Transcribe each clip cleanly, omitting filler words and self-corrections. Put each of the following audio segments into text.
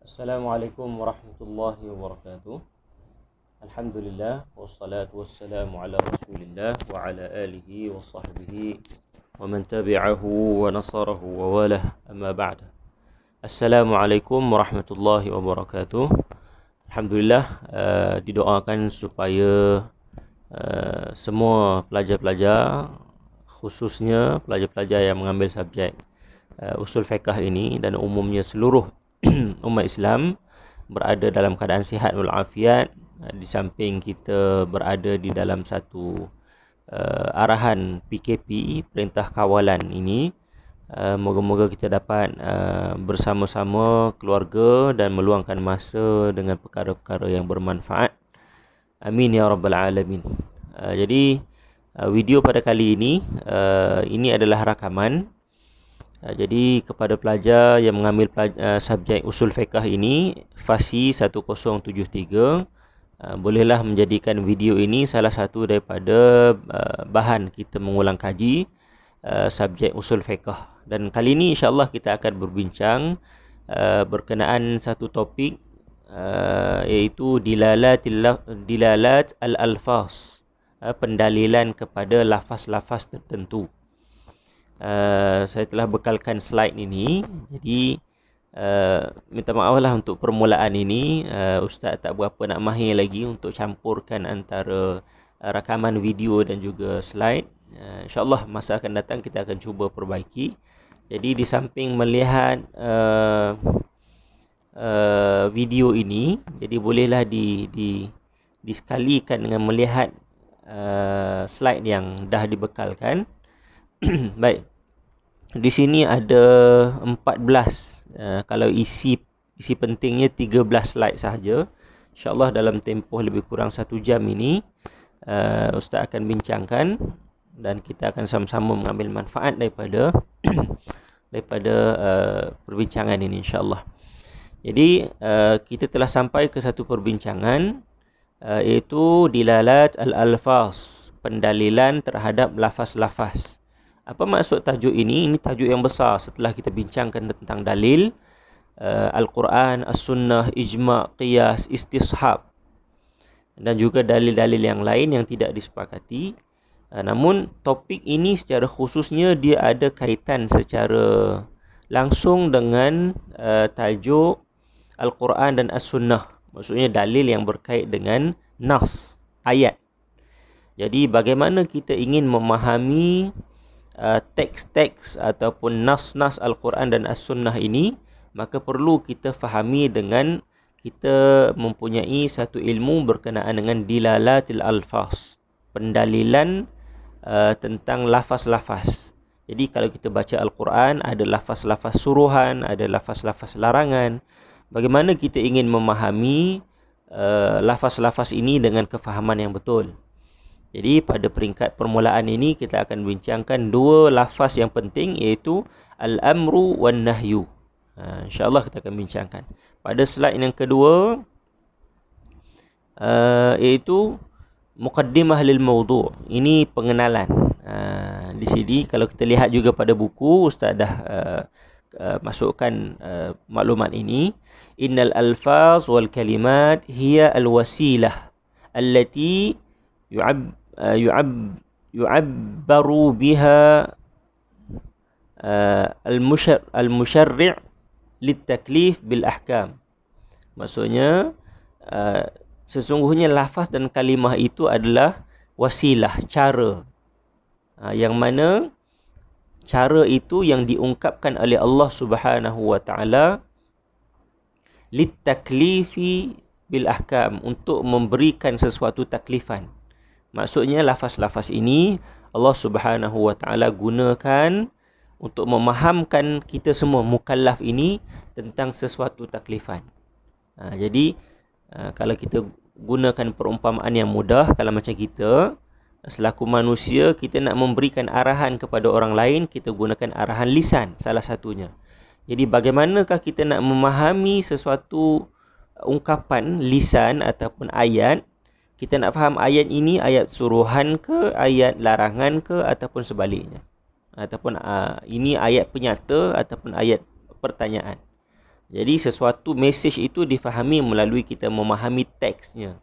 Assalamualaikum warahmatullahi wabarakatuh. Alhamdulillah wassalatu wassalamu ala Rasulillah wa ala alihi wa sahbihi wa man tabi'ahu wa nasarahu wa walah, amma ba'd. Assalamualaikum warahmatullahi wabarakatuh. Alhamdulillah, didoakan supaya semua pelajar-pelajar, khususnya pelajar-pelajar yang mengambil subjek usul fiqh ini dan umumnya seluruh umat Islam berada dalam keadaan sihat walafiat, di samping kita berada di dalam satu arahan PKP, Perintah Kawalan ini. Moga-moga kita dapat bersama-sama keluarga dan meluangkan masa dengan perkara-perkara yang bermanfaat. Amin ya rabbal alamin. Jadi video pada kali ini adalah rakaman. Jadi kepada pelajar yang mengambil subjek usul fiqh ini, Fasi 1073, bolehlah menjadikan video ini salah satu daripada bahan kita mengulang kaji subjek usul fiqh. Dan kali ini insya-Allah kita akan berbincang berkenaan satu topik, iaitu dilalat al-alfaz, pendalilan kepada lafaz-lafaz tertentu. Saya telah bekalkan slide ini. Jadi minta maaf lah untuk permulaan ini. Ustaz tak berapa nak mahir lagi untuk campurkan antara rakaman video dan juga slide. InsyaAllah masa akan datang kita akan cuba perbaiki. Jadi di samping melihat video ini, jadi bolehlah disekalikan dengan melihat slide yang dah dibekalkan. Baik. Di sini ada 14. Kalau isi pentingnya 13 slide sahaja. InsyaAllah dalam tempoh lebih kurang 1 jam ini Ustaz akan bincangkan dan kita akan sama-sama mengambil manfaat daripada perbincangan ini insyaAllah. Jadi kita telah sampai ke satu perbincangan, iaitu dilalat al-alfaz, pendalilan terhadap lafaz-lafaz. Apa maksud tajuk ini? Ini tajuk yang besar setelah kita bincangkan tentang dalil, Al-Quran, As-Sunnah, Ijma', Qiyas, Istishab, dan juga dalil-dalil yang lain yang tidak disepakati. Namun topik ini secara khususnya dia ada kaitan secara langsung dengan tajuk Al-Quran dan As-Sunnah. Maksudnya dalil yang berkait dengan nas, ayat. Jadi bagaimana kita ingin memahami teks-teks ataupun nas-nas Al-Quran dan As-Sunnah ini, maka perlu kita fahami dengan kita mempunyai satu ilmu berkenaan dengan dilalatil alfaz, pendalilan tentang lafaz-lafaz. Jadi kalau kita baca Al-Quran, ada lafaz-lafaz suruhan, ada lafaz-lafaz larangan. Bagaimana kita ingin memahami lafaz-lafaz ini dengan kefahaman yang betul? Jadi pada peringkat permulaan ini kita akan bincangkan dua lafaz yang penting, iaitu al-amru wan nahyu. InsyaAllah kita akan bincangkan. Pada slide yang kedua, iaitu muqaddimah lil mawdu'. Ini pengenalan. Di sini kalau kita lihat juga pada buku, Ustaz dah masukkan maklumat ini. Innal alfaz wal kalimat hiya al-wasilah allati yu'abbaru biha al-musyarri' litaklif bil ahkam. Maksudnya sesungguhnya lafaz dan kalimah itu adalah wasilah, cara, yang mana cara itu yang diungkapkan oleh Allah Subhanahu wa taala litaklifi bil ahkam, untuk memberikan sesuatu taklifan. Maksudnya lafaz-lafaz ini Allah Subhanahu wa taala gunakan untuk memahamkan kita semua mukallaf ini tentang sesuatu taklifan. Jadi kalau kita gunakan perumpamaan yang mudah, kalau macam kita selaku manusia, kita nak memberikan arahan kepada orang lain, kita gunakan arahan lisan salah satunya. Jadi bagaimanakah kita nak memahami sesuatu ungkapan lisan ataupun ayat? Kita nak faham ayat ini ayat suruhan ke, ayat larangan ke, ataupun sebaliknya. Ataupun ini ayat penyata ataupun ayat pertanyaan. Jadi sesuatu message itu difahami melalui kita memahami teksnya.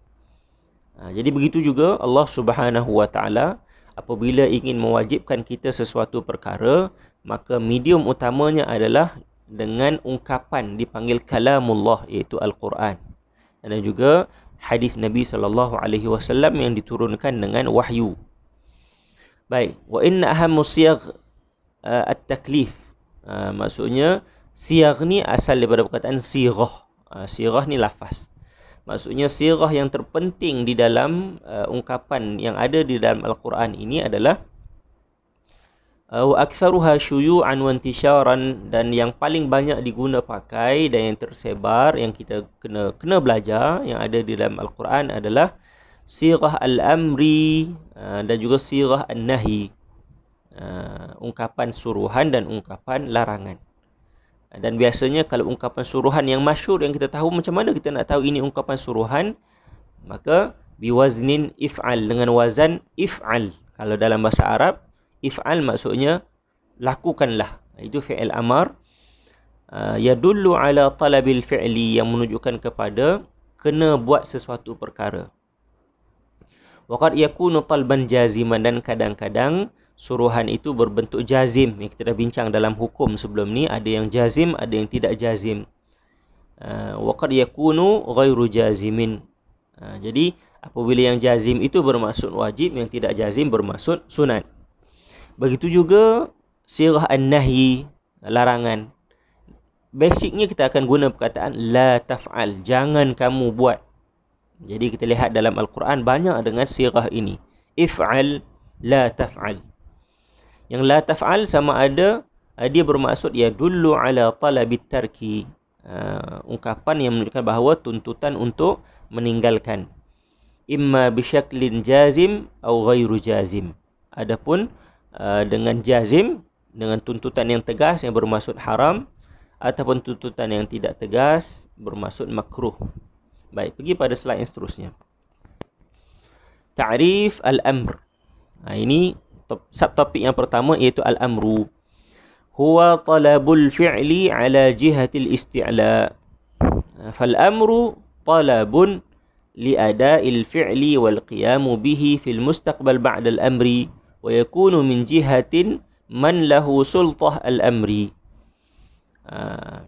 Jadi begitu juga Allah Subhanahu Wa Taala apabila ingin mewajibkan kita sesuatu perkara, maka medium utamanya adalah dengan ungkapan dipanggil kalamullah, iaitu Al-Quran, dan juga hadis Nabi sallallahu alaihi wasallam yang diturunkan dengan wahyu. Baik, wa inna ahammu siyagh at-taklif. Maksudnya siyagh ni asal daripada perkataan sirah. Sirah ni lafaz. Maksudnya sirah yang terpenting di dalam ungkapan yang ada di dalam Al-Quran ini adalah wa aktsaruha syuyu'an wa intisharan, dan yang paling banyak diguna pakai dan yang tersebar yang kita kena belajar yang ada di dalam Al-Quran adalah sirah al-amri dan juga sirah an-nahi, ungkapan suruhan dan ungkapan larangan. Dan biasanya kalau ungkapan suruhan yang masyhur yang kita tahu, macam mana kita nak tahu ini ungkapan suruhan? Maka biwaznin if'al, dengan wazan if'al. Kalau dalam bahasa Arab, if'al maksudnya lakukanlah. Itu fi'il amar. Yadullu ala talabil fi'li, yang menunjukkan kepada kena buat sesuatu perkara. Waqad yakunu talban jaziman, dan kadang-kadang suruhan itu berbentuk jazim. Yang kita dah bincang dalam hukum sebelum ni, ada yang jazim, ada yang tidak jazim. Waqad yakunu ghairu jazimin. Jadi apabila yang jazim itu bermaksud wajib, yang tidak jazim bermaksud sunat. Begitu juga sirah an-nahi, larangan. Basicnya kita akan guna perkataan la taf'al, jangan kamu buat. Jadi kita lihat dalam Al-Quran banyak dengan sirah ini. If'al, la taf'al. Yang la taf'al sama ada dia bermaksud yadullu ala talabit tarki, ungkapan yang menunjukkan bahawa tuntutan untuk meninggalkan. Imma bisyaklin jazim atau ghairu jazim. Adapun dengan jazim, dengan tuntutan yang tegas yang bermaksud haram, ataupun tuntutan yang tidak tegas bermaksud makruh. Baik, pergi pada slide yang seterusnya. Ta'rif al-amr. Ini subtopik yang pertama, iaitu al-amru. Huwa talabul fi'li ala jihatil isti'la. Fal-amru talabun li'ada'il fi'li wal qiyamu bihi fil mustaqbal ba'da al-amri wa yakunu min jihatin man lahu sultah al-amri.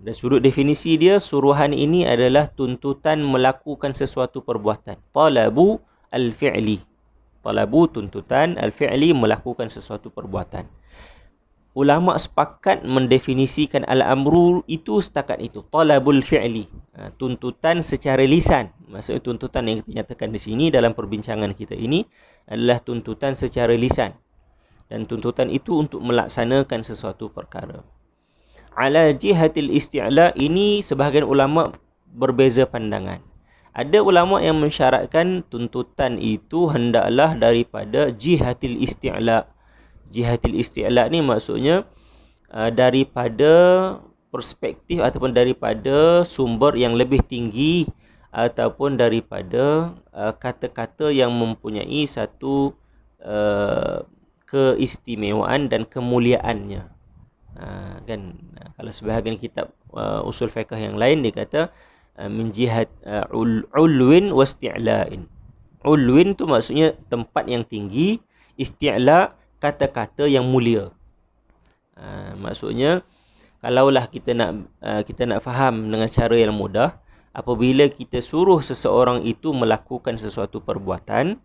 Dan sudut definisi dia, suruhan ini adalah tuntutan melakukan sesuatu perbuatan. Talabu al-fi'li. Talabu, tuntutan, al-fi'li, melakukan sesuatu perbuatan. Ulama sepakat mendefinisikan al-amru itu setakat itu. Talabul fi'li. Tuntutan secara lisan. Maksudnya tuntutan yang kita nyatakan di sini dalam perbincangan kita ini adalah tuntutan secara lisan. Dan tuntutan itu untuk melaksanakan sesuatu perkara. Ala jihatil isti'la, ini sebahagian ulama berbeza pandangan. Ada ulama yang mensyaratkan tuntutan itu hendaklah daripada jihatil isti'la. Jihatil isti'la ni maksudnya daripada perspektif ataupun daripada sumber yang lebih tinggi, ataupun daripada kata-kata yang mempunyai satu keistimewaan dan kemuliaannya. Kan kalau sebahagian kitab usul fiqh yang lain dia kata min jihat ulwin wasti'la'in. Ulwin tu maksudnya tempat yang tinggi, isti'la kata-kata yang mulia. Maksudnya kalaulah kita nak faham dengan cara yang mudah, apabila kita suruh seseorang itu melakukan sesuatu perbuatan,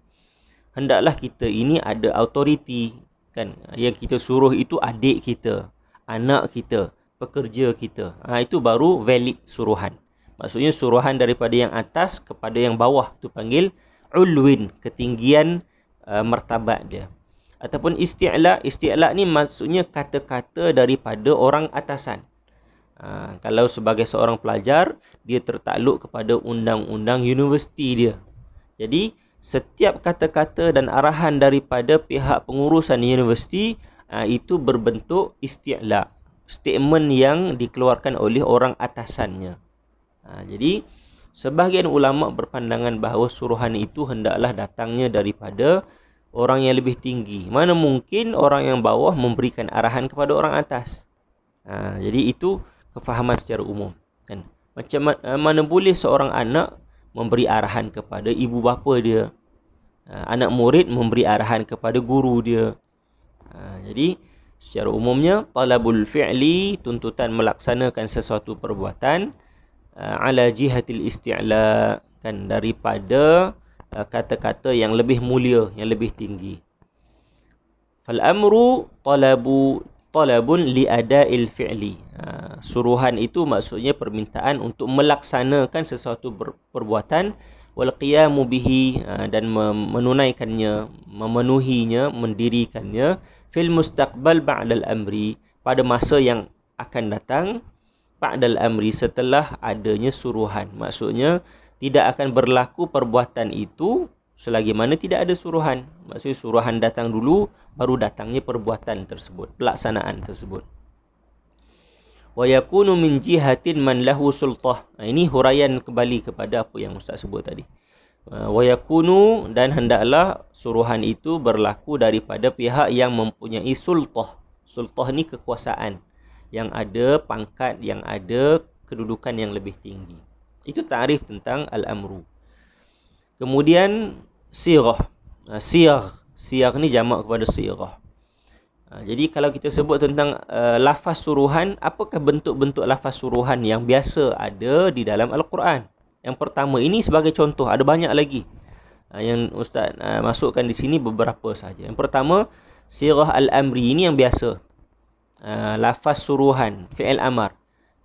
hendaklah kita ini ada autoriti, kan? Yang kita suruh itu adik kita, anak kita, pekerja kita. Itu baru valid suruhan. Maksudnya suruhan daripada yang atas kepada yang bawah, tu panggil ulwin, ketinggian martabat dia. Ataupun isti'la. Isti'la ni maksudnya kata-kata daripada orang atasan. Kalau sebagai seorang pelajar, dia tertakluk kepada undang-undang universiti dia. Jadi setiap kata-kata dan arahan daripada pihak pengurusan universiti itu berbentuk isti'la, statement yang dikeluarkan oleh orang atasannya. Jadi sebahagian ulama berpandangan bahawa suruhan itu hendaklah datangnya daripada orang yang lebih tinggi. Mana mungkin orang yang bawah memberikan arahan kepada orang atas. Jadi itu kefahaman secara umum. Kan? Macam mana boleh seorang anak memberi arahan kepada ibu bapa dia, anak murid memberi arahan kepada guru dia. Jadi secara umumnya talabul fi'li, tuntutan melaksanakan sesuatu perbuatan, ala jihatil isti'la, kan, daripada kata-kata yang lebih mulia, yang lebih tinggi. Fal amru talabun li ada'il fi'li. Suruhan itu maksudnya permintaan untuk melaksanakan sesuatu perbuatan, wal qiyamu bihi, dan menunaikannya, memenuhinya, mendirikannya, fil mustaqbal ba'dal amri, pada masa yang akan datang, ba'dal amri, setelah adanya suruhan. Maksudnya tidak akan berlaku perbuatan itu selagi mana tidak ada suruhan. Maksudnya suruhan datang dulu, baru datangnya perbuatan tersebut, pelaksanaan tersebut. Wa yakunu min jihatin man lahu sultah. Ini huraian kembali kepada apa yang Ustaz sebut tadi. Wa yakunu, dan hendaklah suruhan itu berlaku daripada pihak yang mempunyai sultah. Sultah ni kekuasaan, yang ada pangkat, yang ada kedudukan yang lebih tinggi. Itu ta'rif tentang al-amru. Kemudian sirah. Sirah ni jamak kepada sirah. Jadi kalau kita sebut tentang lafaz suruhan, apakah bentuk-bentuk lafaz suruhan yang biasa ada di dalam Al-Quran? Yang pertama, ini sebagai contoh, ada banyak lagi yang Ustaz masukkan di sini beberapa saja. Yang pertama, sirah al-amri, ini yang biasa. Lafaz suruhan, fi'il amar.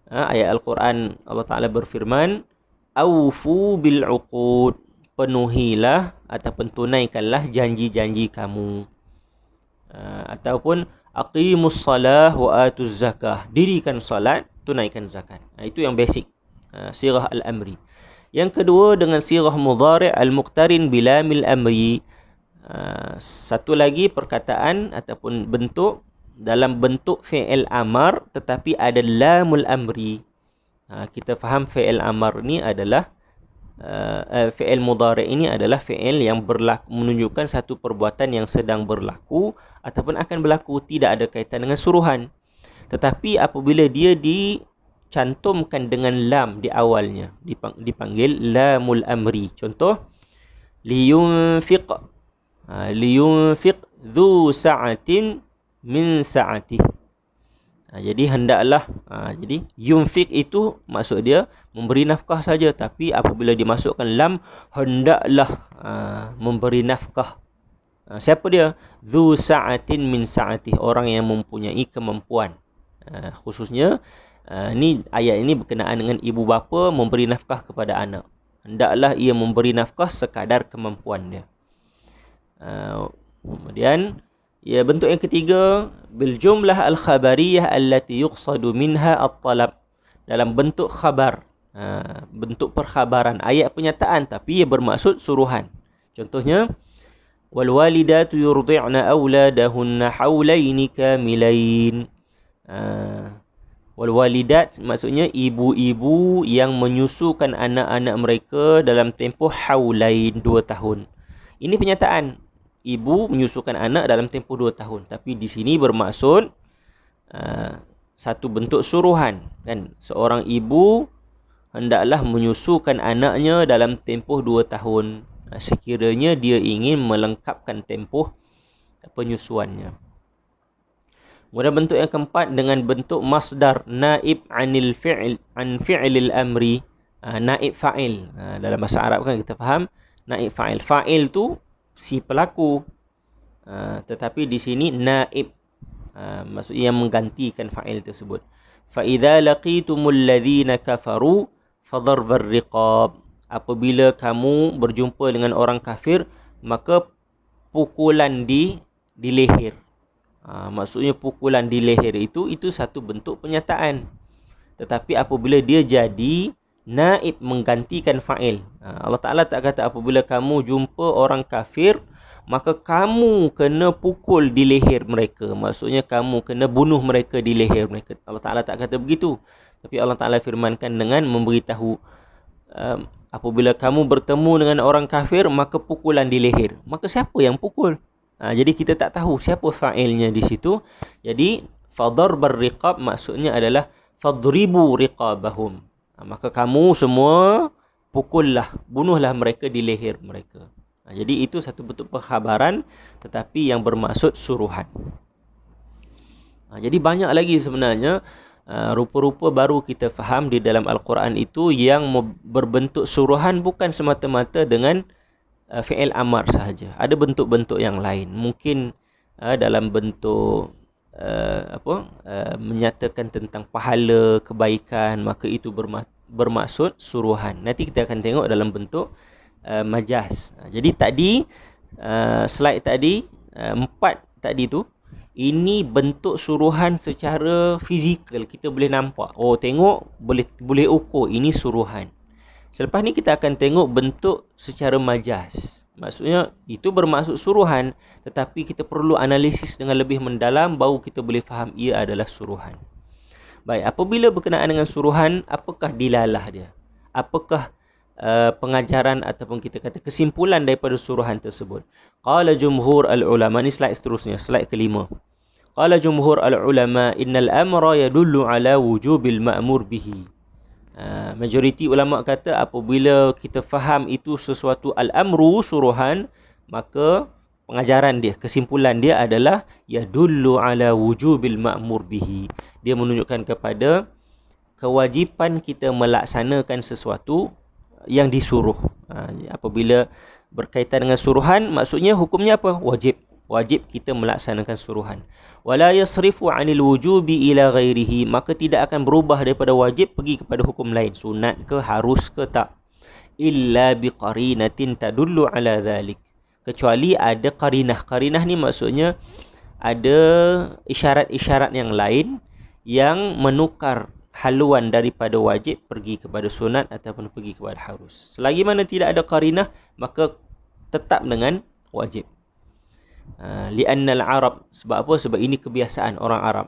Ayat Al-Quran, Allah Ta'ala berfirman, awfu bil uqud, penuhilah ataupun tunaikanlah janji-janji kamu. Ataupun aqimus salah wa atuz zakah, dirikan salat, tunaikan zakat. Itu yang basic, sirah al-amri. Yang kedua, dengan sirah mudhari' al-muqtarin bilamil amri. Satu lagi perkataan ataupun bentuk dalam bentuk fi'il amar tetapi ada lamul amri. Kita faham fi'il amar ni adalah fi'il mudhari' ini adalah fi'il yang berlaku, menunjukkan satu perbuatan yang sedang berlaku ataupun akan berlaku, tidak ada kaitan dengan suruhan. Tetapi apabila dia dicantumkan dengan lam di awalnya, dipanggil lamul amri. Contoh, liyunfiq dhu sa'atin min sa'atih. Jadi hendaklah, jadi yunfiq itu maksud dia memberi nafkah saja, tapi apabila dimasukkan lam, hendaklah memberi nafkah. Siapa dia? Dhu sa'atin min sa'atih, orang yang mempunyai kemampuan. Khususnya ni ayat ini berkenaan dengan ibu bapa memberi nafkah kepada anak. Hendaklah ia memberi nafkah sekadar kemampuan dia. Kemudian bentuk yang ketiga, bil jumlah al-khabariyah allati yuqsadu minha at-talab, dalam bentuk khabar, bentuk perkhabaran, ayat penyataan tapi ia bermaksud suruhan. Contohnya, wal walidatu yurdi'na auladahunna haulaini kamilain. Wal walidat maksudnya ibu-ibu yang menyusukan anak-anak mereka dalam tempoh haulain, 2 tahun. Ini penyataan, ibu menyusukan anak dalam tempoh 2 tahun. Tapi di sini bermaksud satu bentuk suruhan, kan? Seorang ibu hendaklah menyusukan anaknya dalam tempoh 2 tahun, sekiranya dia ingin melengkapkan tempoh penyusuannya. Kemudian bentuk yang keempat dengan bentuk masdar naib anil fi'il, an fi'ilil amri, naib fa'il. Dalam bahasa Arab kan kita faham naib fa'il. Fa'il tu si pelaku, tetapi di sini naib, maksudnya yang menggantikan fa'il tersebut. Fa idza laqitumul ladzina kafaru fadharbar riqab, apabila kamu berjumpa dengan orang kafir, maka pukulan di leher. Maksudnya pukulan di leher itu satu bentuk penyataan. Tetapi apabila dia jadi naib, menggantikan fa'il, Allah Ta'ala tak kata apabila kamu jumpa orang kafir maka kamu kena pukul di leher mereka, maksudnya kamu kena bunuh mereka di leher mereka. Allah Ta'ala tak kata begitu. Tapi Allah Ta'ala firmankan dengan memberitahu, apabila kamu bertemu dengan orang kafir maka pukulan di leher. Maka siapa yang pukul? Jadi kita tak tahu siapa fa'ilnya di situ. Jadi fadharbar riqab maksudnya adalah fadribu riqabahum. Maka kamu semua pukullah, bunuhlah mereka di leher mereka. Jadi itu satu bentuk pengkhabaran tetapi yang bermaksud suruhan. Jadi banyak lagi sebenarnya rupa-rupa baru kita faham di dalam Al-Quran itu yang berbentuk suruhan bukan semata-mata dengan fi'il amar sahaja. Ada bentuk-bentuk yang lain. Mungkin dalam bentuk menyatakan tentang pahala, kebaikan, maka itu bermaksud suruhan. Nanti kita akan tengok dalam bentuk majaz. Jadi tadi slide tadi 4 tadi tu, ini bentuk suruhan secara fizikal, kita boleh nampak. Oh, tengok, boleh ukur ini suruhan. Selepas ni kita akan tengok bentuk secara majaz. Maksudnya itu bermaksud suruhan, tetapi kita perlu analisis dengan lebih mendalam baru kita boleh faham ia adalah suruhan. Baik, apabila berkenaan dengan suruhan, apakah dilalah dia? Apakah pengajaran ataupun kita kata kesimpulan daripada suruhan tersebut? Qala jumhur al-ulama, ni slide seterusnya, slide kelima. Qala jumhur al-ulama innal amra yadullu ala wujubil ma'mur bihi. Majoriti ulama kata apabila kita faham itu sesuatu al-amru, suruhan, maka pengajaran dia, kesimpulan dia adalah yadullu ala wujubil ma'mur bihi. Dia menunjukkan kepada kewajipan kita melaksanakan sesuatu yang disuruh. Apabila berkaitan dengan suruhan, maksudnya hukumnya apa? Wajib. Wajib kita melaksanakan suruhan. Wala yasrifu 'anil wujubi ila ghairihi, maka tidak akan berubah daripada wajib pergi kepada hukum lain, sunat ke, harus ke, tak. Illa biqarinatin tadullu 'ala dhalik, kecuali ada qarinah. Qarinah ni maksudnya ada isyarat-isyarat yang lain yang menukar haluan daripada wajib pergi kepada sunat ataupun pergi kepada harus. Selagi mana tidak ada qarinah, maka tetap dengan wajib. Li'anna al-Arab, sebab apa? Sebab ini kebiasaan orang Arab.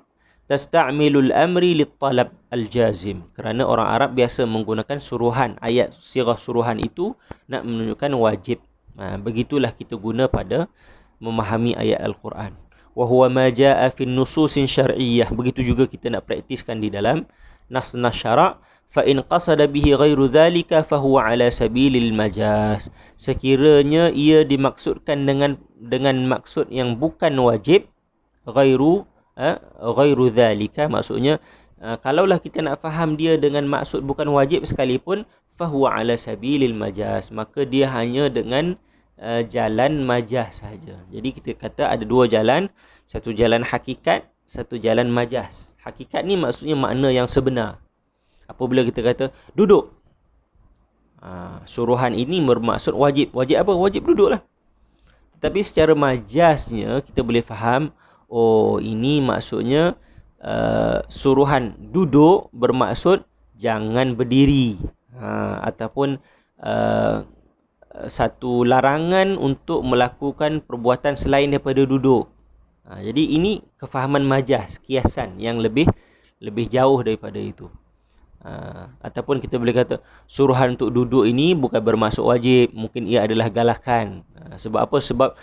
Tasta'milul amri lit-talab al-jazim, kerana orang Arab biasa menggunakan suruhan. Ayat sirah suruhan itu nak menunjukkan wajib. Begitulah kita guna pada memahami ayat Al-Quran. Wa huwa ma jaa fi nususin syar'iyyah. Begitu juga kita nak praktiskan di dalam nas-nas syarak. Fa in qasada bihi ghairu dhalika fa huwa ala sabilil majaz. Sekiranya ia dimaksudkan dengan maksud yang bukan wajib, ghairu dhalika, maksudnya kalaulah kita nak faham dia dengan maksud bukan wajib sekalipun, fa huwa ala sabilil majaz, maka dia hanya dengan jalan majaz sahaja. Jadi kita kata ada dua jalan, satu jalan hakikat, satu jalan majaz. Hakikat ni maksudnya makna yang sebenar. Apabila kita kata duduk, suruhan ini bermaksud wajib. Wajib apa? Wajib duduklah. Tetapi secara majaznya kita boleh faham, oh ini maksudnya suruhan duduk bermaksud jangan berdiri, ataupun satu larangan untuk melakukan perbuatan selain daripada duduk. Jadi ini kefahaman majaz, kiasan yang lebih jauh daripada itu. Ataupun kita boleh kata suruhan untuk duduk ini bukan bermaksud wajib, mungkin ia adalah galakan. Sebab apa? Sebab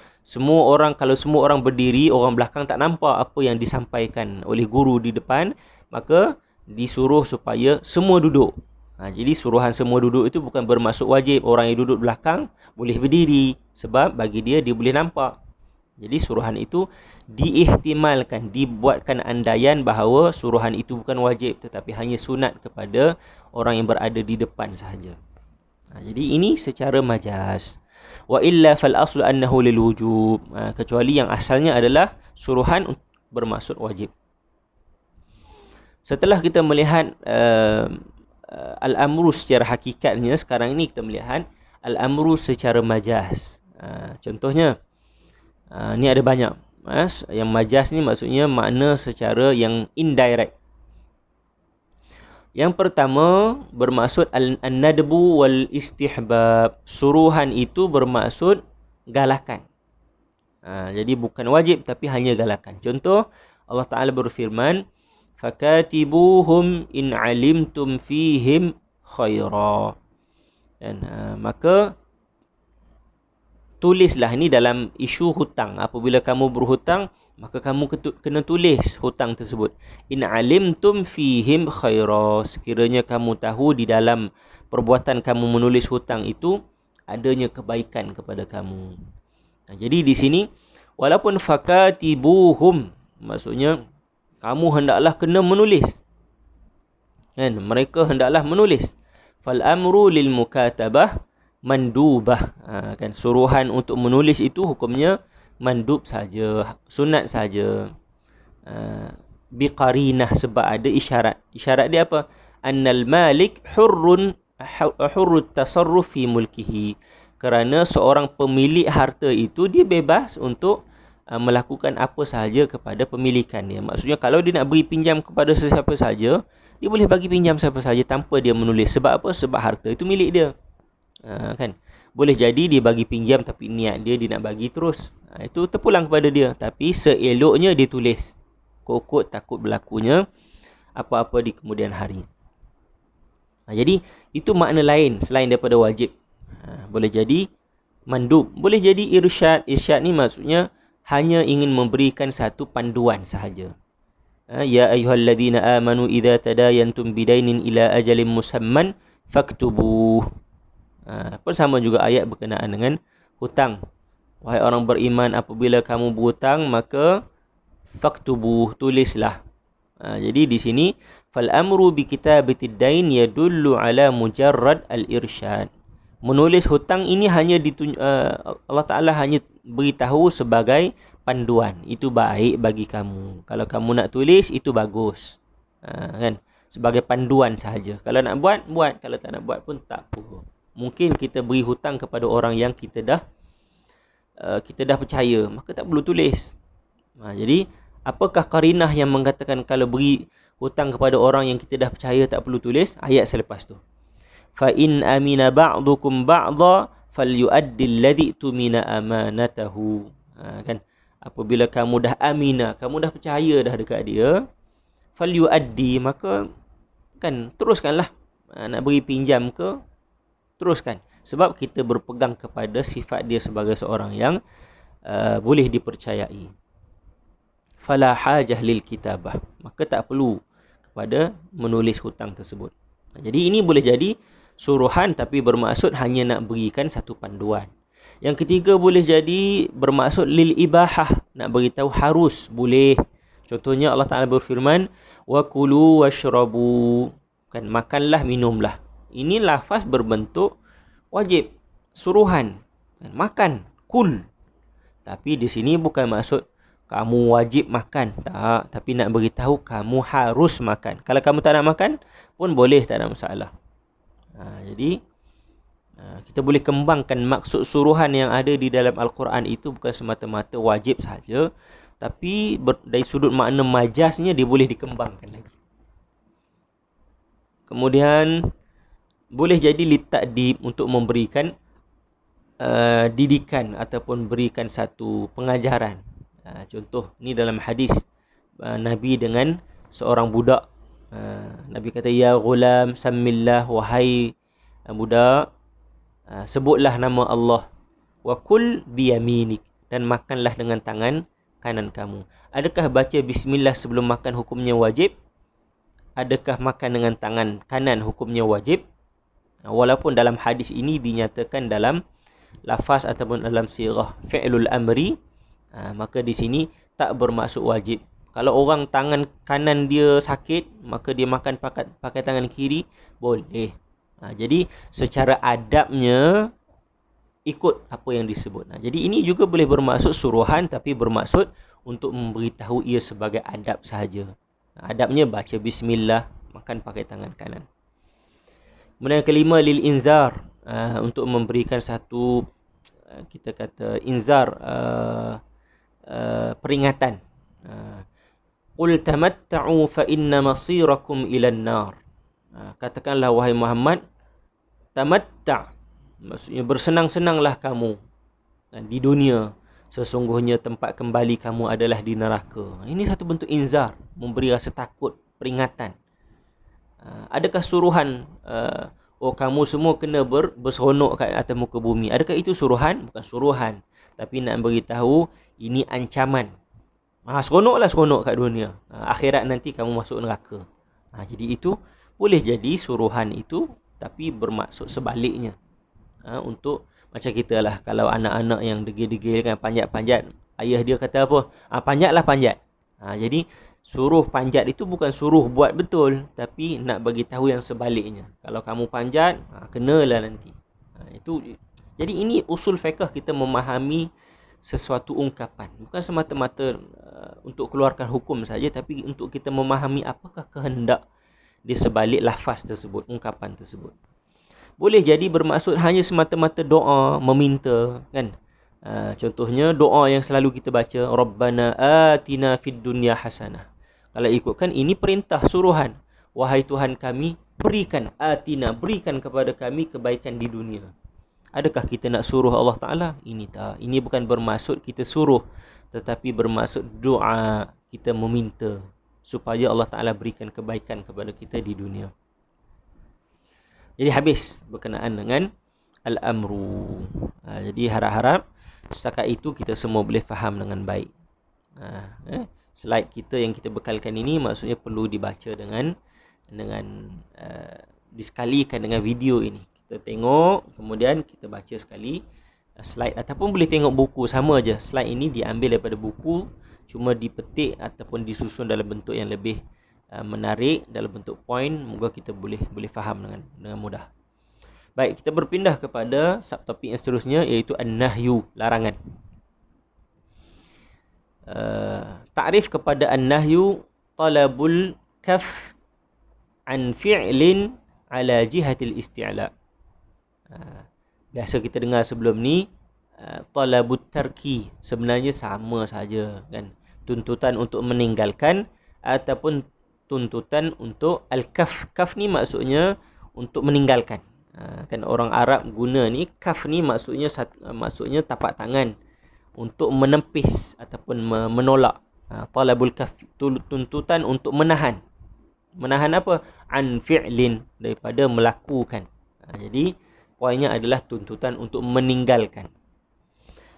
kalau semua orang berdiri, orang belakang tak nampak apa yang disampaikan oleh guru di depan, maka disuruh supaya semua duduk. Jadi suruhan semua duduk itu bukan bermaksud wajib. Orang yang duduk belakang boleh berdiri, sebab bagi dia boleh nampak. Jadi suruhan itu diihtimalkan, dibuatkan andaian bahawa suruhan itu bukan wajib, tetapi hanya sunat kepada orang yang berada di depan sahaja. Jadi ini secara majaz. Wa illa fal aslu annahu lil wujub, kecuali yang asalnya adalah suruhan bermaksud wajib. Setelah kita melihat al-amru secara hakikatnya, sekarang ini kita melihat al-amru secara majaz. Contohnya ni ada banyak. Yang majaz ni maksudnya makna secara yang indirect. Yang pertama bermaksud an-nadbu wal istihbab. Suruhan itu bermaksud galakan. Jadi bukan wajib tapi hanya galakan. Contoh, Allah Ta'ala berfirman, fakatibuhum in alimtum fihim khaira. Dan maka tulislah, ini dalam isu hutang. Apabila kamu berhutang, maka kamu kena tulis hutang tersebut. In alimtum fihim khaira, sekiranya kamu tahu di dalam perbuatan kamu menulis hutang itu adanya kebaikan kepada kamu. Jadi di sini walaupun fakatibuhum, maksudnya kamu hendaklah kena menulis. Kan, mereka hendaklah menulis. Fal amru lil mukatabah mandubah. Kan, suruhan untuk menulis itu hukumnya mandub saja, sunat saja. Biqarinah, sebab ada isyarat. Isyarat dia apa? Annal malik hurrut tasarruf fi mulkihi. Kerana seorang pemilik harta itu dia bebas untuk melakukan apa sahaja kepada pemilikan dia. Maksudnya kalau dia nak beri pinjam kepada sesiapa saja, dia boleh bagi pinjam siapa saja tanpa dia menulis. Sebab apa? Sebab harta itu milik dia. Kan? Boleh jadi dia bagi pinjam tapi niat dia nak bagi terus. Itu terpulang kepada dia. Tapi seeloknya dia tulis. Kokot takut berlakunya apa-apa di kemudian hari. Jadi itu makna lain selain daripada wajib. Boleh jadi mandub, boleh jadi irsyad. Irsyad ni maksudnya hanya ingin memberikan satu panduan sahaja. Ya ayyuhalladzina amanu idza tadayantum bidainin ila ajalin musamman faktubuh. Pun sama juga ayat berkenaan dengan hutang. Wahai orang beriman, apabila kamu berhutang maka faktubuh, tulislah. Jadi di sini fal amru bi kitabatid dain yadullu ala mujarrad al irsyad. Menulis hutang ini hanya Allah Taala hanya beritahu sebagai panduan. Itu baik bagi kamu. Kalau kamu nak tulis, itu bagus. Kan? Sebagai panduan sahaja. Kalau nak buat, buat. Kalau tak nak buat pun tak apa. Mungkin kita beri hutang kepada orang yang kita dah percaya, maka tak perlu tulis. Jadi, apakah qarinah yang mengatakan kalau beri hutang kepada orang yang kita dah percaya tak perlu tulis? Ayat selepas tu. Fa in amina ba'dukum ba'dha falyu'addi alladhi tumina amanatahu. Kan? Apabila kamu dah amina, kamu dah percaya dah dekat dia, falyu'addi, maka kan teruskanlah. Nak beri pinjam ke, teruskan. Sebab kita berpegang kepada sifat dia sebagai seorang yang boleh dipercayai. Fala hajah lil kitabah, maka tak perlu kepada menulis hutang tersebut. Jadi ini boleh jadi suruhan tapi bermaksud hanya nak berikan satu panduan. Yang ketiga boleh jadi bermaksud lil ibahah, nak beritahu harus, boleh. Contohnya Allah Taala berfirman, wa kulu washrabu, kan, makanlah minumlah. Ini lafaz berbentuk wajib, suruhan, kan, makan, kul. Tapi di sini bukan maksud kamu wajib makan, tak, tapi nak beritahu kamu harus makan. Kalau kamu tak nak makan pun boleh, tak ada masalah. Jadi kita boleh kembangkan maksud suruhan yang ada di dalam Al-Quran itu bukan semata-mata wajib saja, tapi dari sudut makna majaznya dia boleh dikembangkan lagi. Kemudian boleh jadi litakdib, untuk memberikan didikan ataupun berikan satu pengajaran. Contoh ni dalam hadis Nabi dengan seorang budak. Nabi kata, ya ghulam sammillah, wahai budak, sebutlah nama Allah, wa kul biyaminik, dan makanlah dengan tangan kanan kamu. Adakah baca bismillah sebelum makan hukumnya wajib? Adakah makan dengan tangan kanan hukumnya wajib? Walaupun dalam hadis ini dinyatakan dalam lafaz ataupun dalam sirah fi'lul amri, maka di sini tak bermaksud wajib. Kalau orang tangan kanan dia sakit, maka dia makan pakai tangan kiri, boleh. Jadi secara adabnya ikut apa yang disebut. Jadi ini juga boleh bermaksud suruhan, tapi bermaksud untuk memberitahu ia sebagai adab sahaja. Adabnya baca bismillah, makan pakai tangan kanan. Kemudian yang kelima, lil inzar, untuk memberikan satu kita kata inzar, peringatan. Qul tamatta'u fa inna masirakum ilan nar. Katakanlah wahai Muhammad, tamatta', maksudnya bersenang-senanglah kamu di dunia, sesungguhnya tempat kembali kamu adalah di neraka. Ini satu bentuk inzar, memberi rasa takut, peringatan. Adakah suruhan kamu semua kena berseronok kat atas muka bumi? Adakah itu suruhan? Bukan suruhan, tapi nak beritahu ini ancaman. Seronok kat dunia. Akhirat nanti kamu masuk neraka. Jadi itu boleh jadi suruhan itu tapi bermaksud sebaliknya. Untuk macam kita lah, kalau anak-anak yang degil-degil kan, panjat-panjat, ayah dia kata apa? Panjatlah panjat. Jadi suruh panjat itu bukan suruh buat betul, tapi nak bagi tahu yang sebaliknya. Kalau kamu panjat, kenalah nanti. Itu. Jadi ini usul fiqh, kita memahami sesuatu ungkapan, bukan semata-mata untuk keluarkan hukum saja, tapi untuk kita memahami apakah kehendak di sebalik lafaz tersebut, ungkapan tersebut. Boleh jadi bermaksud hanya semata-mata doa, meminta, kan? Contohnya doa yang selalu kita baca, Rabbana atina fid dunya hasanah. Kalau ikutkan, ini perintah, suruhan. Wahai Tuhan kami, berikan kepada kami kebaikan di dunia. Adakah kita nak suruh Allah Ta'ala? Ini tak. Ini bukan bermaksud kita suruh, tetapi bermaksud doa, kita meminta supaya Allah Ta'ala berikan kebaikan kepada kita di dunia. Jadi habis berkenaan dengan al-amru. Jadi harap-harap setakat itu kita semua boleh faham dengan baik. Slide kita yang kita bekalkan ini maksudnya perlu dibaca dengan disekalikan dengan video ini. Kita tengok, kemudian kita baca sekali slide, ataupun boleh tengok buku, sama aja. Slide ini diambil daripada buku, cuma dipetik ataupun disusun dalam bentuk yang lebih menarik, dalam bentuk poin. Moga kita boleh faham dengan mudah. Baik, kita berpindah kepada subtopik yang seterusnya, iaitu an-nahyu, larangan. Takrif kepada an-nahyu, talabul kaf an fi'lin ala jihatil isti'la. Biasa kita dengar sebelum ni, talabut tarki, sebenarnya sama saja, kan? Tuntutan untuk meninggalkan ataupun tuntutan untuk al-kaf. Kaf ni maksudnya untuk meninggalkan. Kan orang Arab guna ni, kaf ni maksudnya tapak tangan untuk menepis ataupun menolak. Talabul kaf, tuntutan untuk menahan. Menahan apa? An fi'lin, daripada melakukan. Jadi poinnya adalah tuntutan untuk meninggalkan.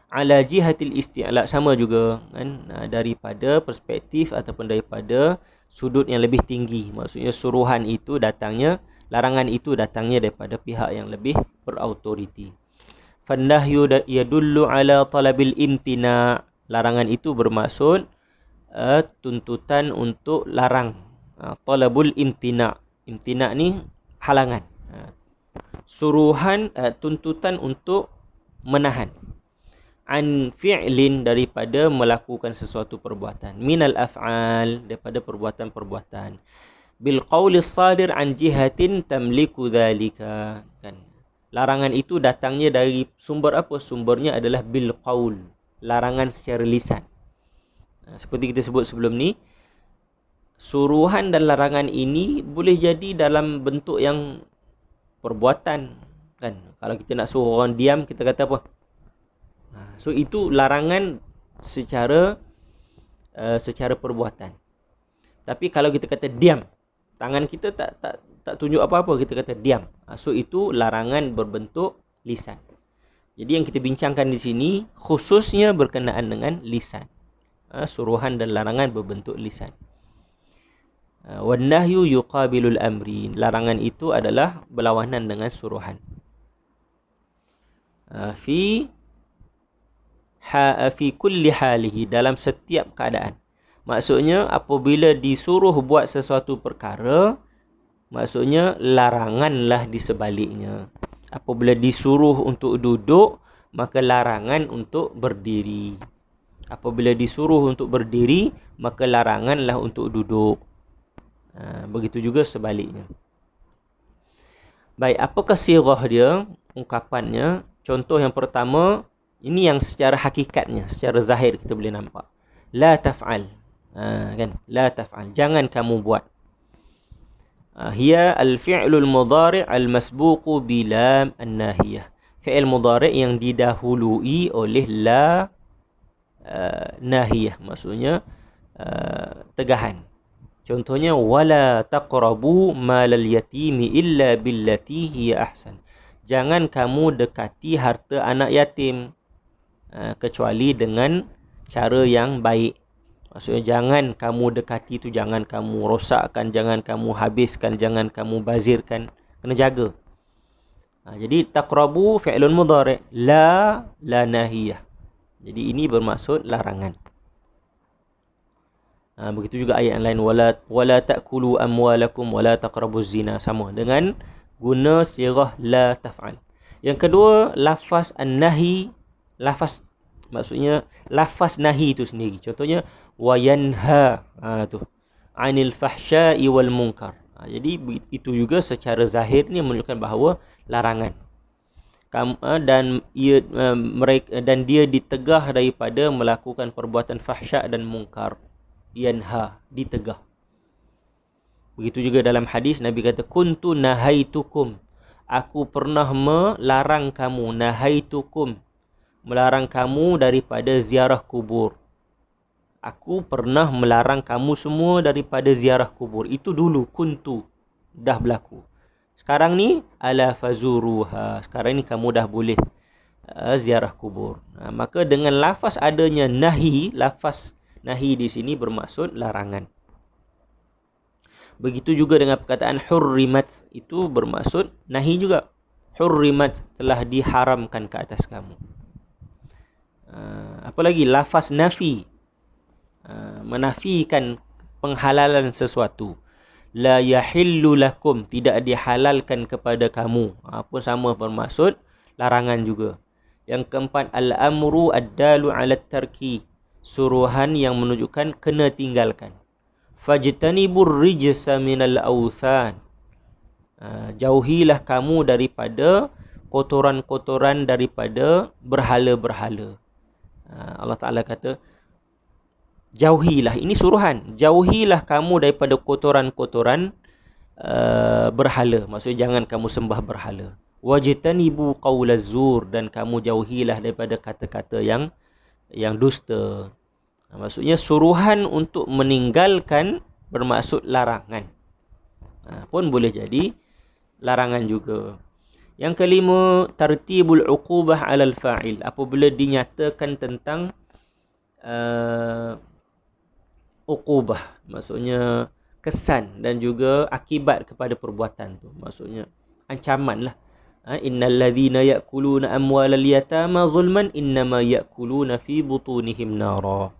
Ala jihatil isti'la, sama juga, kan? Daripada perspektif ataupun daripada sudut yang lebih tinggi. Maksudnya suruhan itu datangnya, larangan itu datangnya daripada pihak yang lebih berautoriti. Fannahyu yadullu ala talabil imtina. Larangan itu bermaksud tuntutan untuk larang. Talabul imtina. Imtina ni halangan. Suruhan, tuntutan untuk menahan. An fi'lin, daripada melakukan sesuatu perbuatan. Minal af'al, daripada perbuatan-perbuatan. Bil qawli sadir an jihatin tamliku dhalika. Kan? Larangan itu datangnya dari sumber apa? Sumbernya adalah bil qawl, larangan secara lisan. Seperti kita sebut sebelum ni, suruhan dan larangan ini boleh jadi dalam bentuk yang perbuatan, kan? Kalau kita nak suruh orang diam, kita kata apa? So itu larangan secara perbuatan. Tapi kalau kita kata diam, tangan kita tak tunjuk apa-apa, kita kata diam. So itu larangan berbentuk lisan. Jadi yang kita bincangkan di sini khususnya berkenaan dengan lisan. Suruhan dan larangan berbentuk lisan. Wan nahyu yuqabilul amri. Larangan itu adalah berlawanan dengan suruhan. Fi kulli halihi, dalam setiap keadaan. Maksudnya apabila disuruh buat sesuatu perkara, maksudnya laranganlah di sebaliknya. Apabila disuruh untuk duduk, maka larangan untuk berdiri. Apabila disuruh untuk berdiri, maka laranganlah untuk duduk. Begitu juga sebaliknya. Baik, apakah sirah dia, ungkapannya? Contoh yang pertama, ini yang secara hakikatnya, secara zahir kita boleh nampak. La taf'al. Kan? La taf'al. Jangan kamu buat. Hiya al-fi'lul mudhari' al-masbuqu bilam an-nahiyah. Fi'il mudhari' yang didahului oleh la nahiyah. Maksudnya tegahan. Contohnya, wala taqrabu malal yatimi illa billati hiya ahsan. Jangan kamu dekati harta anak yatim kecuali dengan cara yang baik. Maksudnya jangan kamu dekati tu, jangan kamu rosakkan, jangan kamu habiskan, jangan kamu bazirkan. Kena jaga. Jadi taqrabu fi'lun mudhari', la nahiyah. Jadi ini bermaksud larangan. Begitu juga ayat yang lain, wala ta'kulu amwalakum wala taqrabuz zina, sama dengan guna sirah la taf'al. Yang kedua, lafaz an-nahi, maksudnya lafaz nahi itu sendiri. Contohnya wayanha, tu 'anil fahsya'i wal munkar. Jadi itu juga secara zahir ni menunjukkan bahawa larangan. Dan dia ditegah daripada melakukan perbuatan fahsya' dan munkar. Yanha, ditegah. Begitu juga dalam hadis Nabi kata kuntu nahaitukum, aku pernah melarang kamu, nahaitukum, melarang kamu daripada ziarah kubur. Aku pernah melarang kamu semua daripada ziarah kubur. Itu dulu kuntu, dah berlaku. Sekarang ni ala fazuruha, sekarang ni kamu dah boleh ziarah kubur. Maka dengan lafaz adanya nahi, lafaz nahi di sini bermaksud larangan. Begitu juga dengan perkataan hurrimat, itu bermaksud nahi juga. Hurrimat, telah diharamkan ke atas kamu. Apa lagi? Lafaz nafi, menafikan penghalalan sesuatu. La yahillu lakum, tidak dihalalkan kepada kamu. Apa sama bermaksud larangan juga. Yang keempat, al-amru ad-dalu 'ala tarki, suruhan yang menunjukkan kena tinggalkan. Fajtanibur rijsa minal awthan, jauhilah kamu daripada kotoran-kotoran daripada berhala-berhala. Allah Ta'ala kata jauhilah, ini suruhan, jauhilah kamu daripada kotoran-kotoran berhala. Maksudnya jangan kamu sembah berhala. Wajtanibu qaulaz zur, dan kamu jauhilah daripada kata-kata yang dusta. Maksudnya suruhan untuk meninggalkan bermaksud larangan. Pun boleh jadi larangan juga. Yang kelima, tartibul uqubah 'alal fa'il, apabila dinyatakan tentang uqubah, maksudnya kesan dan juga akibat kepada perbuatan tu. Maksudnya ancaman lah. Innal ladzina ya'kuluna amwalal yatama zulman innama ya'kuluna fi butunihim nara.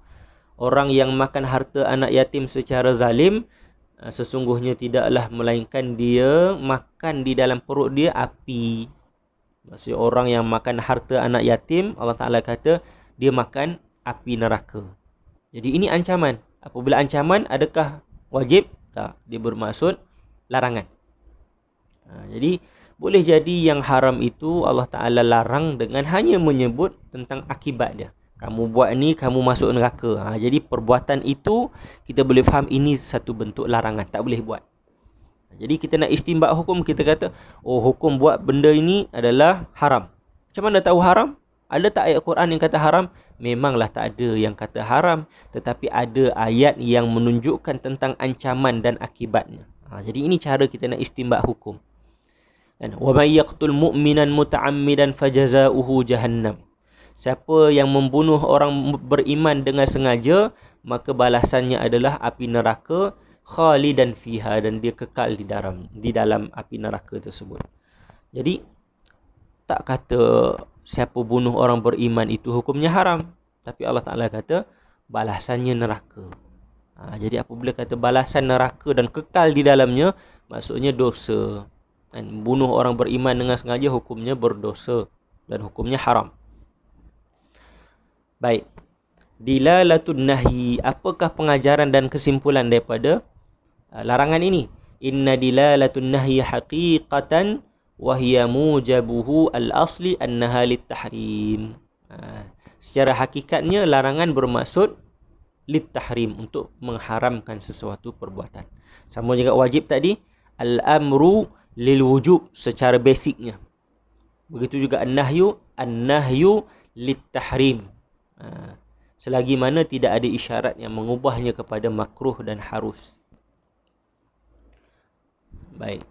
Orang yang makan harta anak yatim secara zalim, sesungguhnya tidaklah melainkan dia makan di dalam perut dia api. Maksudnya orang yang makan harta anak yatim, Allah Ta'ala kata dia makan api neraka. Jadi ini ancaman. Apabila ancaman, adakah wajib? Tak. Dia bermaksud larangan. Jadi boleh jadi yang haram itu Allah Ta'ala larang dengan hanya menyebut tentang akibat dia. Kamu buat ni, kamu masuk neraka. Jadi perbuatan itu kita boleh faham ini satu bentuk larangan, tak boleh buat. Jadi kita nak istinbat hukum, kita kata hukum buat benda ini adalah haram. Macam mana tahu haram? Ada tak ayat Quran yang kata haram? Memanglah tak ada yang kata haram, tetapi ada ayat yang menunjukkan tentang ancaman dan akibatnya. Jadi ini cara kita nak istinbat hukum. Wa may yaqtul mu'minan muta'ammidan fajazaohu jahannam. Siapa yang membunuh orang beriman dengan sengaja, maka balasannya adalah api neraka, khalidan fiha, dan dia kekal di dalam api neraka tersebut. Jadi tak kata siapa bunuh orang beriman itu hukumnya haram, tapi Allah Ta'ala kata balasannya neraka. Jadi apabila kata balasan neraka dan kekal di dalamnya, maksudnya dosa. Dan bunuh orang beriman dengan sengaja hukumnya berdosa dan hukumnya haram. Baik. Dilalatun nahyi, apakah pengajaran dan kesimpulan daripada larangan ini? Inna dilalatun nahyi haqiqatan wa hiya mujabuhu al-asli annaha lit-tahrim. Secara hakikatnya larangan bermaksud lit-tahrim, untuk mengharamkan sesuatu perbuatan. Sama juga wajib tadi, al-amru lil wujub secara basicnya. Begitu juga an-nahyu lit-tahrim. Selagi mana tidak ada isyarat yang mengubahnya kepada makruh dan harus. Baik.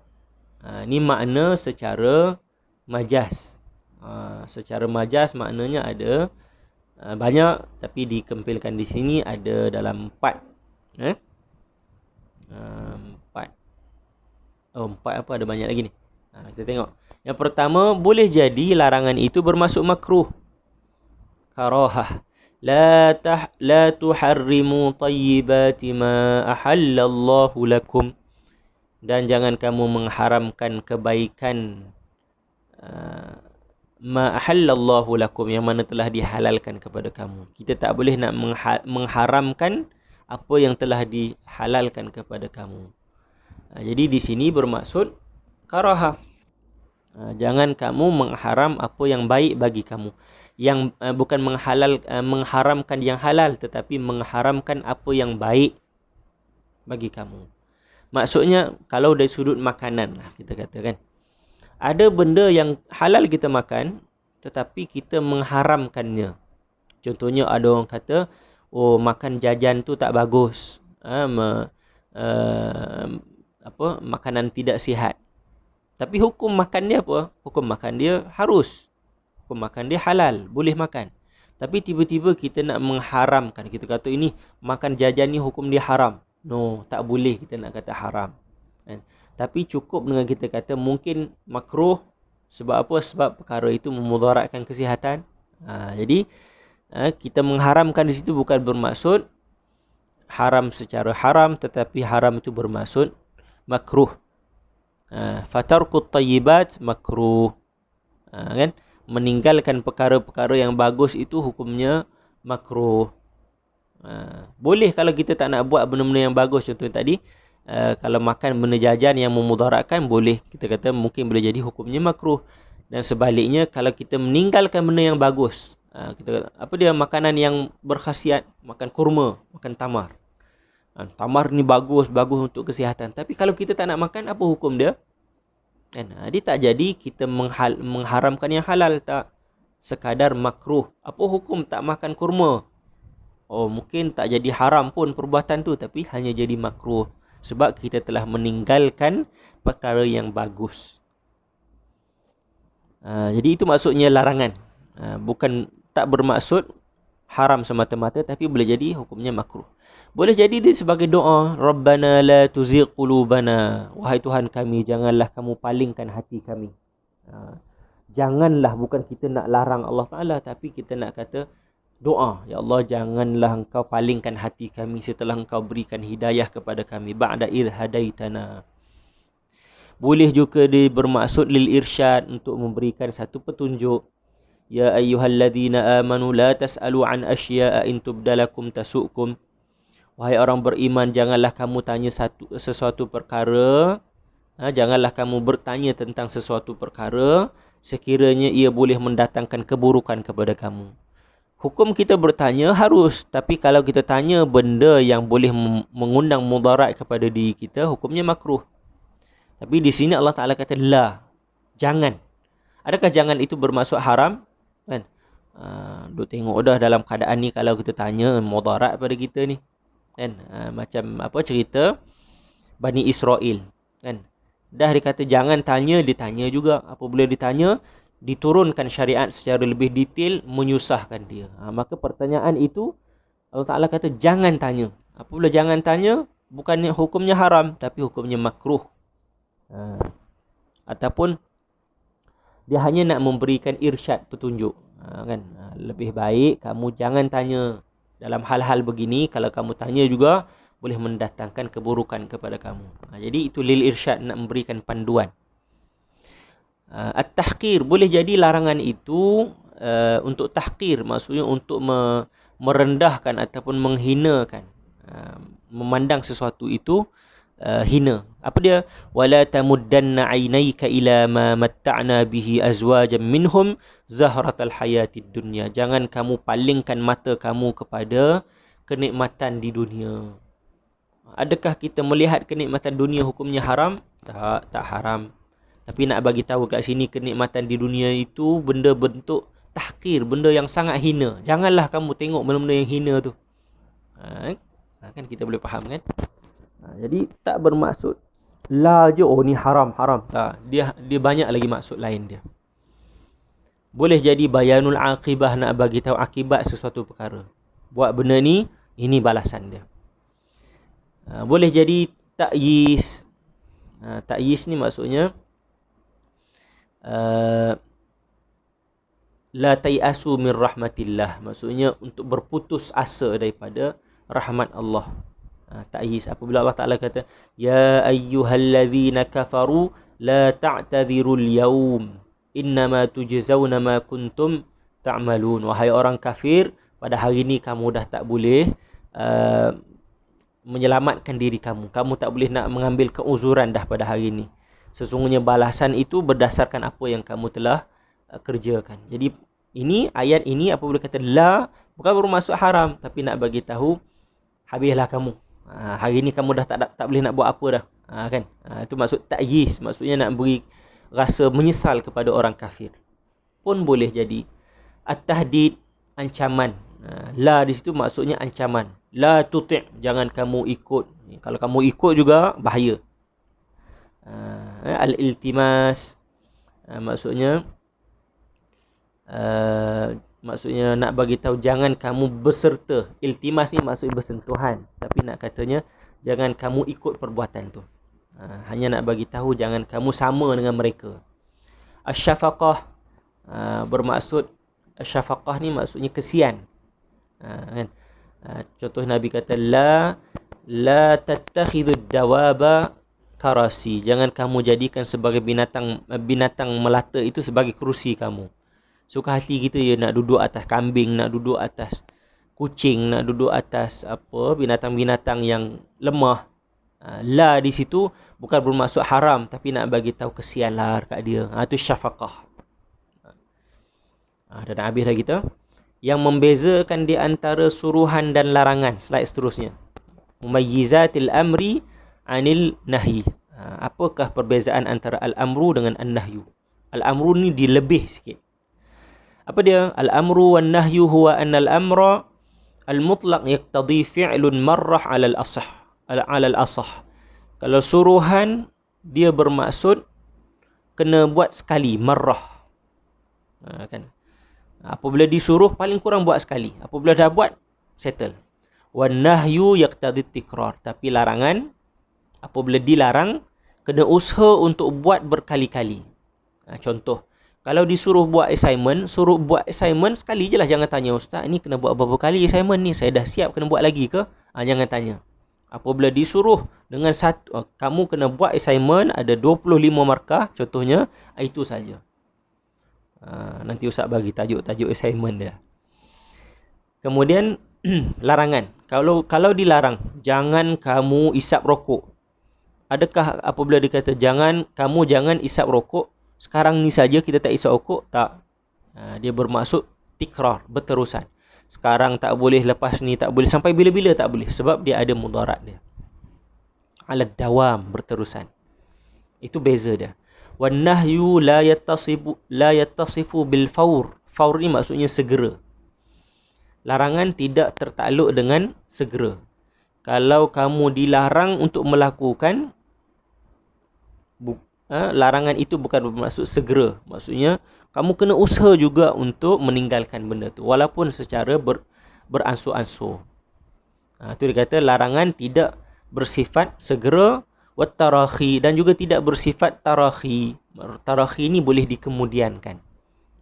Ini makna secara majaz. Secara majaz maknanya ada Banyak, tapi dikempilkan di sini ada dalam 4. 4. Oh, 4 apa, ada banyak lagi ni. Kita tengok. Yang pertama, boleh jadi larangan itu bermaksud makruh. Karahah. La tuharrimu tayyibati ma ahallallahu lakum. Dan jangan kamu mengharamkan kebaikan ma ahallallahu lakum, yang mana telah dihalalkan kepada kamu. Kita tak boleh nak mengharamkan apa yang telah dihalalkan kepada kamu. Jadi di sini bermaksud karahah. Jangan kamu mengharam apa yang baik bagi kamu. Yang bukan mengharamkan yang halal, tetapi mengharamkan apa yang baik bagi kamu. Maksudnya kalau dari sudut makanan lah kita katakan. Ada benda yang halal kita makan, tetapi kita mengharamkannya. Contohnya ada orang kata, oh, makan jajan tu tak bagus. Makanan tidak sihat. Tapi hukum makan dia apa? Hukum makan dia harus. Hukum makan dia halal, boleh makan. Tapi tiba-tiba kita nak mengharamkan. Kita kata ini makan jajan ni hukum dia haram. No, tak boleh kita nak kata haram. Tapi cukup dengan kita kata mungkin makruh. Sebab apa? Sebab perkara itu memudaratkan kesihatan. Jadi kita mengharamkan di situ bukan bermaksud haram secara haram, tetapi haram itu bermaksud makruh. Fatarkut tayyibat makruh. Kan? Meninggalkan perkara-perkara yang bagus itu hukumnya makruh. Boleh kalau kita tak nak buat benda-benda yang bagus. Contohnya tadi, kalau makan benda jajan yang memudaratkan, boleh. Kita kata mungkin boleh jadi hukumnya makruh. Dan sebaliknya, kalau kita meninggalkan benda yang bagus, kita kata, apa dia makanan yang berkhasiat, makan kurma, makan tamar. Tamar ni bagus untuk kesihatan. Tapi kalau kita tak nak makan, apa hukum dia? Dia tak jadi kita mengharamkan yang halal, tak. Sekadar makruh. Apa hukum tak makan kurma? Oh, mungkin tak jadi haram pun perbuatan tu, tapi hanya jadi makruh. Sebab kita telah meninggalkan perkara yang bagus. Jadi itu maksudnya larangan. Bukan tak bermaksud haram semata-mata, tapi boleh jadi hukumnya makruh. Boleh jadi dia sebagai doa. Rabbana la tuzigh qulubana. Wahai Tuhan kami, janganlah kamu palingkan hati kami. Janganlah, bukan kita nak larang Allah Ta'ala, tapi kita nak kata doa. Ya Allah, janganlah engkau palingkan hati kami setelah engkau berikan hidayah kepada kami. Ba'da idh hadaitana. Boleh juga bermaksud lil irsyad, untuk memberikan satu petunjuk. Ya ayyuhalladzina amanu la tas'alu an asya'a in tubdalakum tasu'kum. Wahai orang beriman, janganlah kamu tanya sesuatu perkara. Janganlah kamu bertanya tentang sesuatu perkara sekiranya ia boleh mendatangkan keburukan kepada kamu. Hukum kita bertanya harus, tapi kalau kita tanya benda yang boleh mengundang mudarat kepada diri kita, hukumnya makruh. Tapi di sini Allah Ta'ala kata la, jangan. Adakah jangan itu bermaksud haram? Kan? Duk tengok dah dalam keadaan ni, kalau kita tanya mudarat pada kita ni. Kan? Macam apa cerita Bani Israel. Kan? Dah dikata jangan tanya, ditanya juga. Apabila ditanya, diturunkan syariat secara lebih detail, menyusahkan dia. Maka pertanyaan itu Allah Ta'ala kata jangan tanya. Apabila jangan tanya, bukannya hukumnya haram, tapi hukumnya makruh. Ataupun dia hanya nak memberikan irsyad, petunjuk. Kan? Lebih baik kamu jangan tanya dalam hal-hal begini. Kalau kamu tanya juga, boleh mendatangkan keburukan kepada kamu. Jadi itu lil irsyad, nak memberikan panduan. At-tahqir, boleh jadi larangan itu untuk tahqir, maksudnya untuk merendahkan ataupun menghinakan, memandang sesuatu itu hina. Apa dia? Wala tamuddanna 'ainaika ila ma matta'na bihi azwajan minhum zahratal hayatid dunya. Jangan kamu palingkan mata kamu kepada kenikmatan di dunia. Adakah kita melihat kenikmatan dunia hukumnya haram? Tak haram. Tapi nak bagi tahu kat sini, kenikmatan di dunia itu benda bentuk tahqir, benda yang sangat hina. Janganlah kamu tengok benda-benda yang hina tu. Kan kita boleh faham kan? Jadi tak bermaksud la je, oh ni haram. Tak, dia banyak lagi maksud lain dia. Boleh jadi bayanul aqibah, nak bagi tahu akibat sesuatu perkara. Buat benda ni, ini balasan dia. Boleh jadi ta'yis. Ta'yis ni maksudnya la tayasu min rahmatillah. Maksudnya untuk berputus asa daripada rahmat Allah. Ta'yis. Apabila Allah Ta'ala kata, ya ayyuhallazina kafaru la ta'tadhirul yawm innama tujzawna ma kuntum ta'malun. Wahai orang kafir, pada hari ini kamu dah tak boleh menyelamatkan diri kamu. Kamu tak boleh nak mengambil keuzuran dah pada hari ini. Sesungguhnya balasan itu berdasarkan apa yang kamu telah kerjakan. Jadi ini ayat ini apabila kata la, bukan bermaksud haram, tapi nak bagi tahu habislah kamu. Hari ini kamu dah tak boleh nak buat apa dah. Kan? Itu maksud ta'yis, maksudnya nak beri rasa menyesal kepada orang kafir. Pun boleh jadi at-tahdid, ancaman. La di situ maksudnya ancaman. La tuti', jangan kamu ikut. Kalau kamu ikut juga bahaya. Al-iltimas, maksudnya nak bagi tahu jangan kamu berserta. Iltimas ni maksudnya bersentuhan, tapi nak katanya jangan kamu ikut perbuatan tu. Hanya nak bagi tahu jangan kamu sama dengan mereka. Asy-syafaqah, bermaksud asy-syafaqah ni maksudnya kesian. Kan? Contoh Nabi kata la tattakhidud dawaba karasi. Jangan kamu jadikan sebagai binatang melata itu sebagai kerusi kamu. Suka hati kita ya nak duduk atas kambing, nak duduk atas kucing, nak duduk atas binatang-binatang yang lemah. La di situ bukan bermaksud haram, tapi nak bagi tahu kesianlah kat dia. Itu syafaqah. Dan habis lagi tu. Yang membezakan di antara suruhan dan larangan. Slide seterusnya. Mumayyizatil amri anil nahyi. Apakah perbezaan antara al-amru dengan an-nahyu? Al-amru ni dilebih sikit. Apa dia? Al-amru wan nahyu huwa anna al-amra al-mutlaq yaqtadi fi'lun marrah 'ala al-asah. Ala al-asah. Kalau suruhan dia bermaksud kena buat sekali, marrah. Kan? Apabila disuruh paling kurang buat sekali. Apabila dah buat, settle. Wan nahyu yaqtadi tikrar. Tapi larangan, apabila dilarang, kena usaha untuk buat berkali-kali. Contoh, kalau disuruh buat assignment, suruh buat assignment sekali je lah. Jangan tanya, ustaz ni kena buat berapa kali assignment ni? Saya dah siap, kena buat lagi ke? Jangan tanya. Apabila disuruh dengan kamu kena buat assignment, ada 25 markah contohnya, itu saja. Nanti ustaz bagi tajuk assignment dia. Kemudian larangan. Kalau dilarang, jangan kamu isap rokok. Adakah apabila dikata jangan isap rokok, sekarang ni saja kita tak isap rokok? Tak. Dia bermaksud tikrar, berterusan. Sekarang tak boleh, lepas ni tak boleh, sampai bila-bila tak boleh, sebab dia ada mudarat dia. Ala dawam, berterusan. Itu beza dia. Wan nahyu la yattasifu bil faur. Faur ni maksudnya segera. Larangan tidak tertakluk dengan segera. Kalau kamu dilarang untuk melakukan, larangan itu bukan bermaksud segera. Maksudnya kamu kena usaha juga untuk meninggalkan benda tu, walaupun secara beransur-ansur. Itu dia kata larangan tidak bersifat segera, wat tarakhi, dan juga tidak bersifat tarakhi. Tarakhi ni boleh dikemudiankan.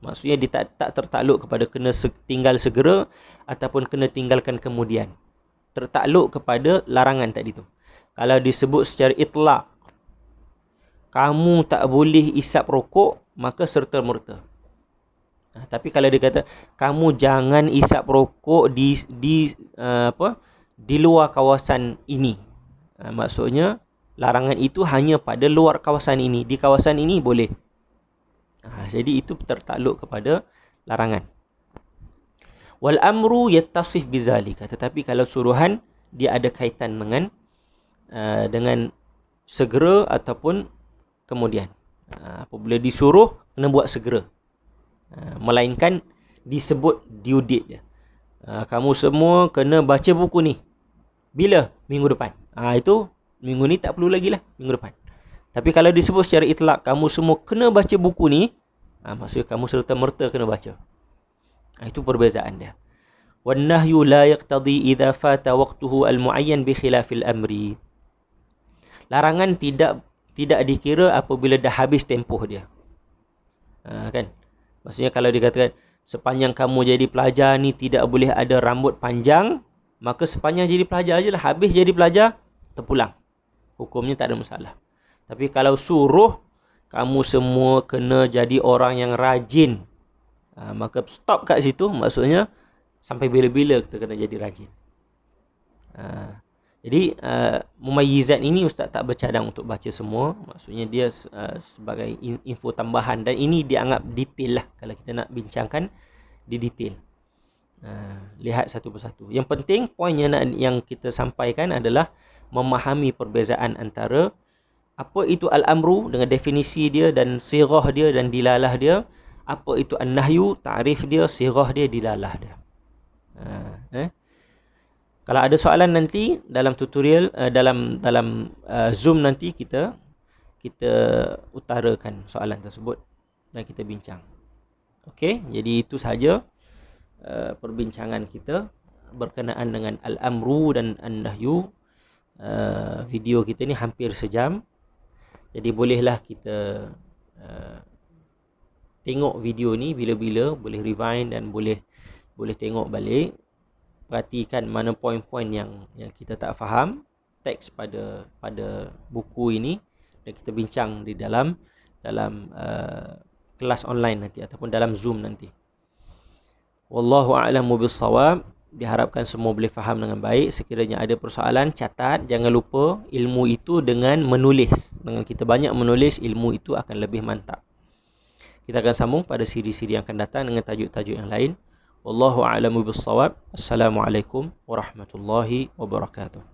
Maksudnya dia tak tertakluk kepada kena tinggal segera ataupun kena tinggalkan kemudian. Tertakluk kepada larangan tadi tu. Kalau disebut secara itlaq, kamu tak boleh isap rokok, maka serta-merta. Tapi kalau dia kata kamu jangan isap rokok di luar kawasan ini, maksudnya larangan itu hanya pada luar kawasan ini. Di kawasan ini boleh. Jadi itu tertakluk kepada larangan. Wal amru yattasif bizalika. Tetapi kalau suruhan, dia ada kaitan dengan segera ataupun kemudian. Apabila disuruh, kena buat segera. Melainkan disebut due date dia. Kamu semua kena baca buku ni. Bila? Minggu depan. Itu minggu ni tak perlu lagi lah, minggu depan. Tapi kalau disebut secara itlak, kamu semua kena baca buku ni, Maksudnya kamu serta-merta kena baca. Itu perbezaan dia. Wan nahyu la yaqtadi idza fata waqtuhu al-muayyan bi khilafil amri. Larangan tidak dikira apabila dah habis tempoh dia. Kan? Maksudnya kalau dikatakan sepanjang kamu jadi pelajar ni tidak boleh ada rambut panjang, maka sepanjang jadi pelajar ajalah, habis jadi pelajar terpulang. Hukumnya tak ada masalah. Tapi kalau suruh kamu semua kena jadi orang yang rajin, maka stop kat situ. Maksudnya sampai bila-bila kita kena jadi rajin. Jadi Mumayyizat ini Ustaz tak bercadang untuk baca semua. Maksudnya dia sebagai info tambahan. Dan ini dianggap detail lah. Kalau kita nak bincangkan di detail. Lihat satu persatu. Yang penting poin yang kita sampaikan adalah memahami perbezaan antara apa itu al-amru dengan definisi dia dan sirah dia dan dilalah dia. Apa itu an-nahyu, ta'rif dia, sirah dia, dilalah dia. Kalau ada soalan nanti dalam tutorial, dalam Zoom nanti kita utarakan soalan tersebut dan kita bincang. Okey, jadi itu sahaja perbincangan kita berkenaan dengan al-amru dan an-nahyu. Video kita ni hampir sejam. Jadi bolehlah kita tengok video ni bila-bila, boleh rewind dan boleh tengok balik. Perhatikan mana poin-poin yang kita tak faham teks pada buku ini dan kita bincang di dalam kelas online nanti ataupun dalam Zoom nanti. Wallahu a'lamu bis-shawab. Diharapkan semua boleh faham dengan baik. Sekiranya ada persoalan, catat. Jangan lupa ilmu itu dengan menulis. Dengan kita banyak menulis, ilmu itu akan lebih mantap. Kita akan sambung pada siri-siri yang akan datang dengan tajuk-tajuk yang lain. Wallahu a'lamu bis-shawab. Assalamualaikum warahmatullahi wabarakatuh.